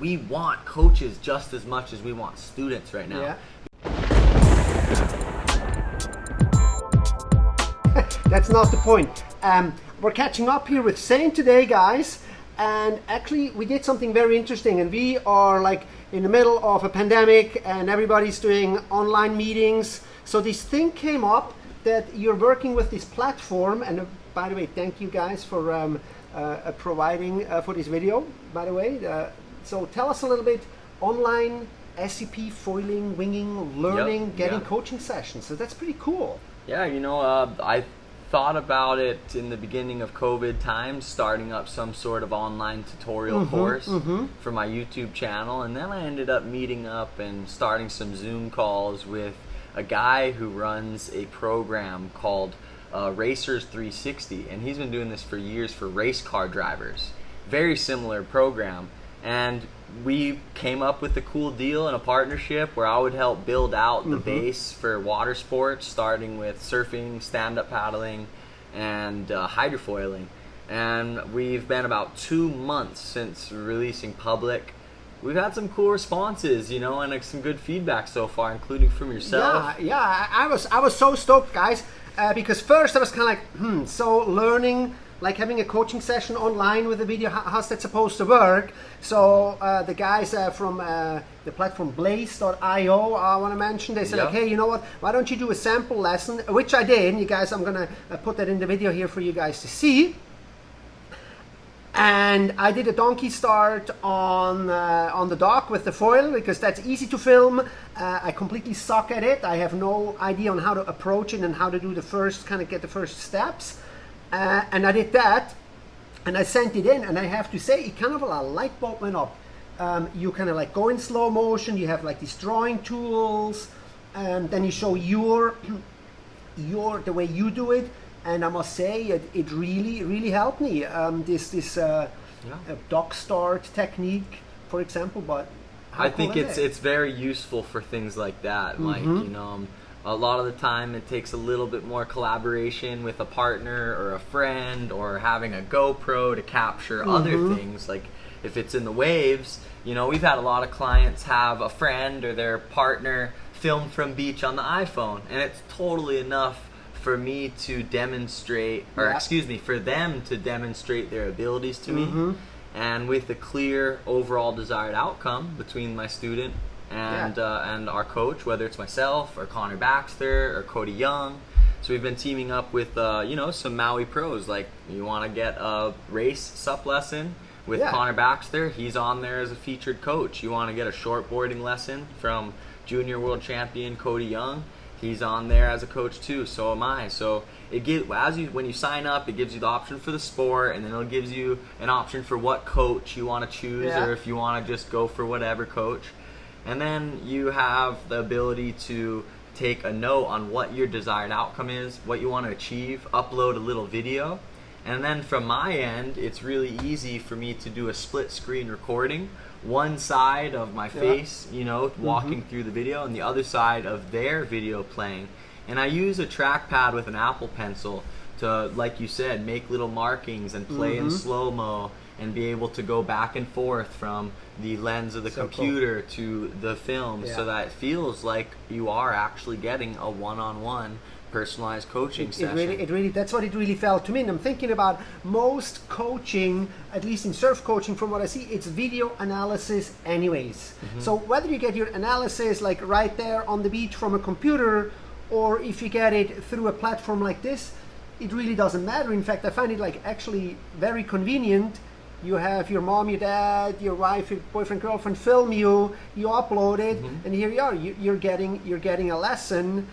We want coaches just as much as we want students right now. Yeah. That's not the point. We're catching up here with Zane today, guys, and actually we did something very interesting, and we are like in the middle of a pandemic and everybody's doing online meetings. So this thing came up that you're working with this platform, and by the way, thank you guys for providing for this video, by the way. So tell us a little bit, online SUP foiling, winging, learning, getting coaching sessions. So that's pretty cool. Yeah, I thought about it in the beginning of COVID times, starting up some sort of online tutorial course for my YouTube channel, and then I ended up meeting up and starting some Zoom calls with a guy who runs a program called Racers 360, and he's been doing this for years for race car drivers. Very similar program, and we came up with a cool deal and a partnership where I would help build out the base for water sports, starting with surfing, stand-up paddling, and hydrofoiling. And we've been about 2 months since releasing public. We've had some cool responses, and like some good feedback so far, including from yourself. Yeah. I was so stoked, guys, because first I was kind of like, so learning, like having a coaching session online with a video, how's that supposed to work? So the guys from the platform Blaze.io, I want to mention, they said, like, hey, you know what? Why don't you do a sample lesson? Which I did. You guys, I'm gonna put that in the video here for you guys to see. And I did a donkey start on the dock with the foil because that's easy to film. I completely suck at it. I have no idea on how to approach it and how to do the first, kind of get the first steps. And I did that, and I sent it in, and I have to say, it kind of a light bulb went up. You kind of like go in slow motion. You have like these drawing tools, and then you show the way you do it. And I must say, it really helped me. This dock start technique, for example. But I think it's very useful for things like that. Like a lot of the time it takes a little bit more collaboration with a partner or a friend, or having a GoPro to capture other things. Like if it's in the waves, we've had a lot of clients have a friend or their partner film from beach on the iPhone, and it's totally enough for me to demonstrate, or excuse me, for them to demonstrate their abilities to me, and with a clear overall desired outcome between my student and our coach, whether it's myself or Connor Baxter or Cody Young. So we've been teaming up with some Maui pros. Like, you want to get a race SUP lesson with Connor Baxter, he's on there as a featured coach. You want to get a shortboarding lesson from junior world champion Cody Young, he's on there as a coach too. So am I. So when you sign up, it gives you the option for the sport, and then it gives you an option for what coach you want to choose, or if you want to just go for whatever coach. And then you have the ability to take a note on what your desired outcome is, what you want to achieve, upload a little video. And then from my end, it's really easy for me to do a split screen recording. One side of my face, walking through the video, and the other side of their video playing. And I use a trackpad with an Apple Pencil to, like you said, make little markings and play in slow-mo, and be able to go back and forth from the lens of the computer to the film, so that it feels like you are actually getting a one-on-one personalized coaching session. It really, that's what it really felt to me. And I'm thinking about most coaching, at least in surf coaching, from what I see, it's video analysis anyways. So whether you get your analysis like right there on the beach from a computer, or if you get it through a platform like this, it really doesn't matter. In fact, I find it like actually very convenient. You have your mom, your dad, your wife, your boyfriend, girlfriend film you upload it, and here you are. You're getting a lesson.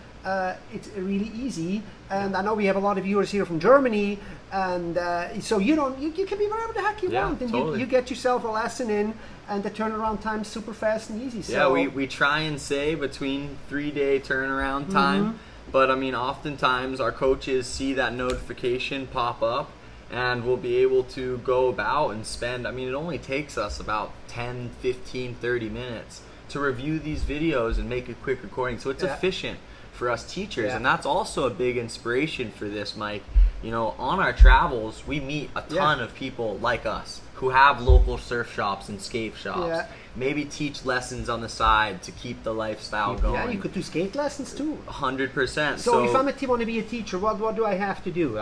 It's really easy, and I know we have a lot of viewers here from Germany, and so you can be wherever the heck you want, and you get yourself a lesson in, and the turnaround time's super fast and easy. So we try and say between 3-day turnaround time, but I mean, oftentimes our coaches see that notification pop up, and we'll be able to go about and spend, it only takes us about 10, 15, 30 minutes to review these videos and make a quick recording, so it's efficient for us teachers. And that's also a big inspiration for this, Mike. On our travels, we meet a ton of people like us, who have local surf shops and skate shops. Yeah. Maybe teach lessons on the side to keep the lifestyle going. Yeah, you could do skate lessons too. 100%. So if I want to be a teacher, what do I have to do?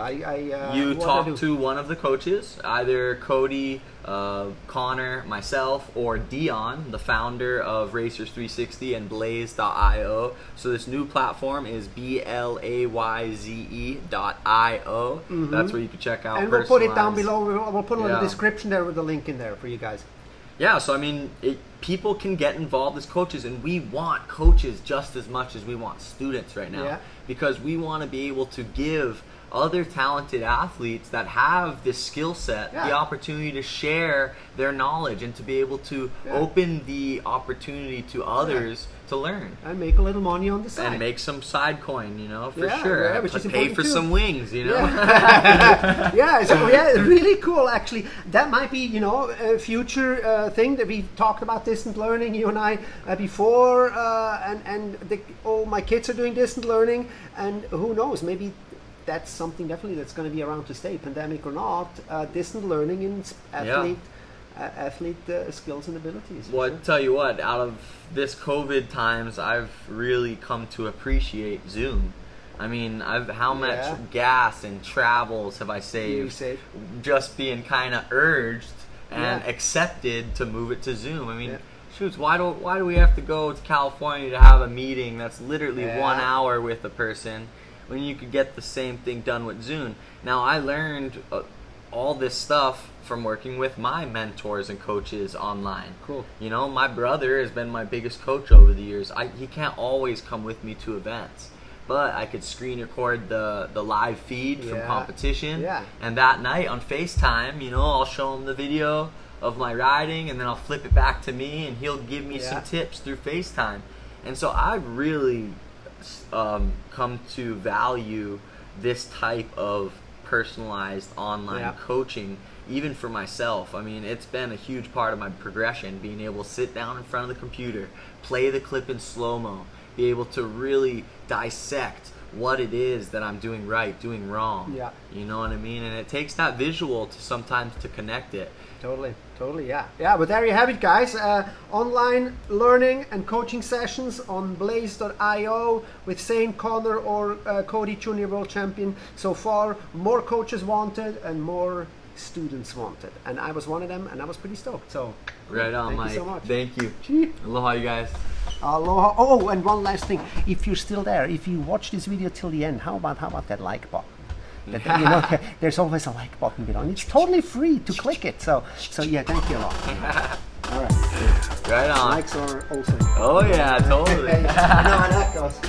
You talk to one of the coaches, either Cody, Connor, myself, or Dion, the founder of Racers 360 and Blaze.io. So this new platform is BLAYZE.io. That's where you can check out. And we'll put it down below. We'll put it in the description there with a link in there for you guys. Yeah, so I mean, people can get involved as coaches, and we want coaches just as much as we want students right now, because we want to be able to give other talented athletes that have this skill set the opportunity to share their knowledge and to be able to open the opportunity to others to learn and make a little money on the side and make some side coin, for sure. Which is pay for too. some wings, Really cool. Actually, that might be a future thing that we talked about distant learning, you and I, before, and my kids are doing distant learning, and who knows, maybe that's something definitely that's going to be around to stay, pandemic or not. Distant learning in athlete skills and abilities. Well, I tell you what, out of this COVID times, I've really come to appreciate Zoom. I mean, how much gas and travels have I saved just being kind of urged and accepted to move it to Zoom. I mean, shoots, why do we have to go to California to have a meeting that's literally 1 hour with a person when you could get the same thing done with Zoom? Now, I learned all this stuff from working with my mentors and coaches online. Cool. My brother has been my biggest coach over the years. He can't always come with me to events, but I could screen record the live feed from competition. Yeah. And that night on FaceTime, I'll show him the video of my riding, and then I'll flip it back to me, and he'll give me some tips through FaceTime. And so I've really come to value this type of personalized online coaching, even for myself. I mean, it's been a huge part of my progression, being able to sit down in front of the computer, play the clip in slow-mo, be able to really dissect what it is that I'm doing right, doing wrong. Yeah. You know what I mean? And it takes that visual to sometimes to connect it. Totally, yeah. Yeah, but there you have it, guys. Online learning and coaching sessions on Blaze.io with Zane, Connor, or Cody, Junior World Champion. So far, more coaches wanted and more students wanted. And I was one of them, and I was pretty stoked. So, right on, Mike. Thank you so much. Thank you. Aloha, you guys. Aloha. Oh, and one last thing. If you're still there, if you watch this video till the end, how about that like button? There's always a like button below, and it's totally free to click it. So yeah, thank you a lot. All right. Right on. Likes are also. Oh yeah, totally. You know how that goes.